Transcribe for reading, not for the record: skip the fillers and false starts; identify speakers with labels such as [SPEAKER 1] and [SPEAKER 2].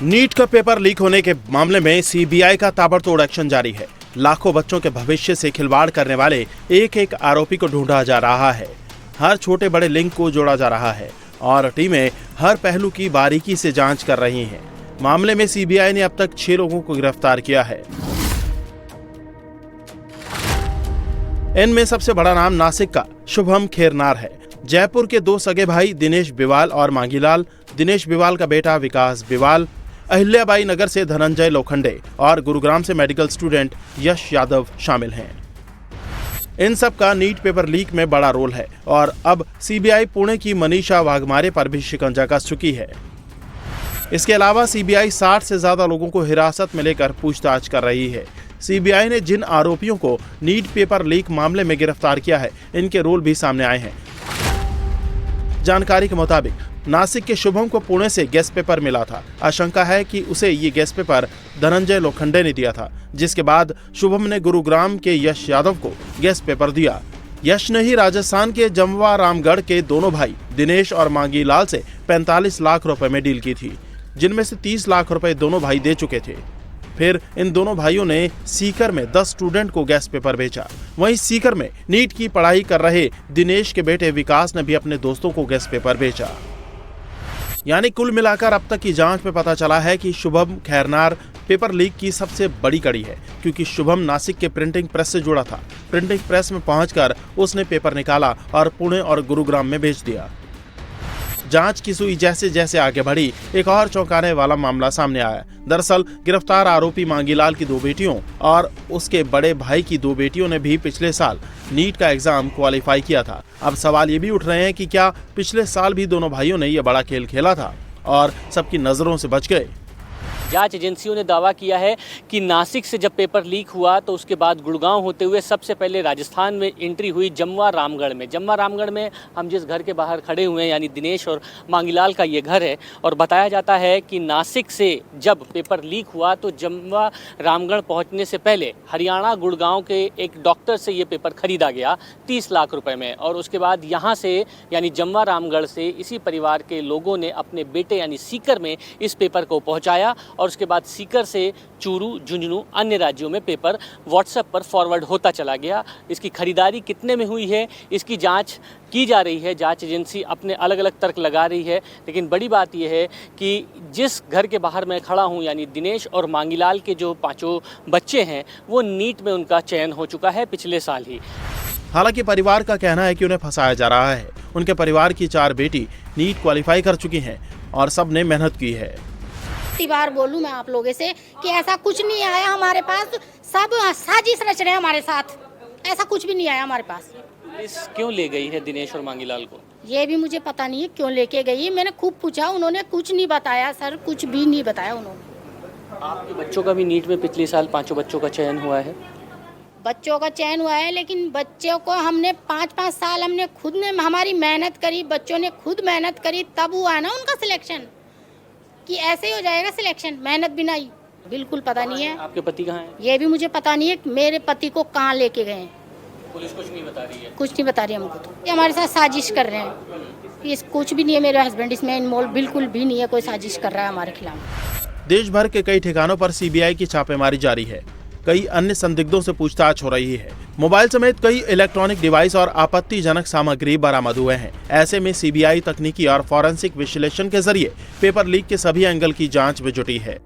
[SPEAKER 1] NEET का paper leak होने के मामले में सीबीआई का ताबड़तोड़ एक्शन जारी है। लाखों बच्चों के भविष्य से खिलवाड़ करने वाले एक एक आरोपी को ढूंढा जा रहा है। हर छोटे बड़े लिंक को जोड़ा जा रहा है और टीमें हर पहलू की बारीकी से जांच कर रही हैं। मामले में सीबीआई ने अब तक 6 लोगों को गिरफ्तार किया है। इनमें सबसे बड़ा नाम नासिक का शुभम खेरनार है। जयपुर के 2 सगे भाई दिनेश बिवाल और मांगीलाल, दिनेश बिवाल का बेटा विकास बिवाल, अहिल्याबाई नगर से धनंजय लोखंडे और गुरुग्राम से मेडिकल स्टूडेंट यश यादव शामिल हैं। इन सब का नीट पेपर लीक में बड़ा रोल है और अब सीबीआई पुणे की मनीषा वाघमारे पर भी शिकंजा कस चुकी है। इसके अलावा सीबीआई 60 से ज्यादा लोगों को हिरासत में लेकर पूछताछ कर रही है। सीबीआई ने जिन आरोपियों को नीट पेपर लीक मामले में गिरफ्तार किया है, इनके रोल भी सामने आए हैं। जानकारी के मुताबिक नासिक के शुभम को पुणे से गेस्ट पेपर मिला था। आशंका है कि उसे ये गेस्ट पेपर धनंजय लोखंडे ने दिया था, जिसके बाद शुभम ने गुरुग्राम के यश यादव को गेस्ट पेपर दिया। यश ने ही राजस्थान के जमवा रामगढ़ के दोनों भाई दिनेश और मांगीलाल से 45 लाख रुपए में डील की थी, जिनमें से 30 लाख रुपए दोनों भाई दे चुके थे। फिर इन दोनों भाइयों ने सीकर में 10 स्टूडेंट को गेस्ट पेपर भेजा। वहीं सीकर में नीट की पढ़ाई कर रहे दिनेश के बेटे विकास ने भी अपने दोस्तों को गेस्ट पेपर भेजा। यानी कुल मिलाकर अब तक की जांच में पता चला है कि शुभम खेरनार पेपर लीक की सबसे बड़ी कड़ी है, क्योंकि शुभम नासिक के प्रिंटिंग प्रेस से जुड़ा था। प्रिंटिंग प्रेस में पहुंचकर उसने पेपर निकाला और पुणे और गुरुग्राम में भेज दिया। जांच की सुई जैसे जैसे आगे बढ़ी, एक और चौंकाने वाला मामला सामने आया। दरअसल गिरफ्तार आरोपी मांगीलाल की 2 बेटियों और उसके बड़े भाई की 2 बेटियों ने भी पिछले साल नीट का एग्जाम क्वालिफाई किया था। अब सवाल ये भी उठ रहे हैं कि क्या पिछले साल भी दोनों भाइयों ने यह बड़ा खेल खेला था और सबकी नजरों से बच गए।
[SPEAKER 2] जांच एजेंसियों ने दावा किया है कि नासिक से जब पेपर लीक हुआ तो उसके बाद गुड़गांव होते हुए सबसे पहले राजस्थान में एंट्री हुई जमवा रामगढ़ में। जमवा रामगढ़ में हम जिस घर के बाहर खड़े हुए हैं, यानी दिनेश और मांगीलाल का ये घर है, और बताया जाता है कि नासिक से जब पेपर लीक हुआ तो जमवा रामगढ़ पहुँचने से पहले हरियाणा गुड़गांव के एक डॉक्टर से ये पेपर खरीदा गया 30 लाख रुपये में, और उसके बाद यहाँ से यानी जमवा रामगढ़ से इसी परिवार के लोगों ने अपने बेटे यानी सीकर में इस पेपर को पहुँचाया और उसके बाद सीकर से चूरू, झुंझुनू, अन्य राज्यों में पेपर व्हाट्सएप पर फॉरवर्ड होता चला गया। इसकी खरीदारी कितने में हुई है, इसकी जांच की जा रही है। जांच एजेंसी अपने अलग अलग तर्क लगा रही है, लेकिन बड़ी बात यह है कि जिस घर के बाहर मैं खड़ा हूं, यानी दिनेश और मांगीलाल के जो 5 बच्चे हैं, वो नीट में उनका चयन हो चुका है पिछले साल ही।
[SPEAKER 1] हालांकि परिवार का कहना है कि उन्हें फंसाया जा रहा है। उनके परिवार की 4 बेटी नीट क्वालिफाई कर चुकी हैं और सब ने मेहनत की है।
[SPEAKER 3] बार बोलूं मैं आप लोगों से कि ऐसा कुछ नहीं आया हमारे पास, सब साजिश रच रहे हैं हमारे साथ, ऐसा कुछ भी नहीं आया हमारे पास।
[SPEAKER 2] पुलिस क्यों ले गई है दिनेश और मांगीलाल को?
[SPEAKER 3] ये भी मुझे पता नहीं है क्यों लेके गई है। मैंने खूब पूछा, उन्होंने कुछ नहीं बताया सर, कुछ भी नहीं बताया उन्होंने।
[SPEAKER 2] आपके बच्चों का भी नीट में पिछले साल 5 बच्चों का चयन हुआ है?
[SPEAKER 3] बच्चों का चयन हुआ है, लेकिन बच्चों को हमने 5-5 साल हमने खुद ने हमारी मेहनत करी, बच्चों ने खुद मेहनत करी, तब हुआ है ना उनका सिलेक्शन। कि ऐसे ही हो जाएगा सिलेक्शन मेहनत बिना ही? बिल्कुल पता नहीं है।
[SPEAKER 2] आपके पति कहाँ हैं?
[SPEAKER 3] ये भी मुझे पता नहीं है मेरे पति को कहाँ लेके गए हैं।
[SPEAKER 2] पुलिस कुछ नहीं बता रही है? कुछ
[SPEAKER 3] नहीं बता रही है हमको। तो ये हमारे साथ साजिश कर रहे हैं। ये कुछ भी नहीं है, मेरे हस्बैंड इसमें इन्वॉल्व बिल्कुल भी नहीं है। कोई साजिश कर रहा है हमारे खिलाफ।
[SPEAKER 1] देश भर के कई ठिकानों पर सीबीआई की छापेमारी जारी है। कई अन्य संदिग्धों से पूछताछ हो रही है। मोबाइल समेत कई इलेक्ट्रॉनिक डिवाइस और आपत्तिजनक सामग्री बरामद हुए हैं। ऐसे में सीबीआई तकनीकी और फॉरेंसिक विश्लेषण के जरिए पेपर लीक के सभी एंगल की जांच में जुटी है।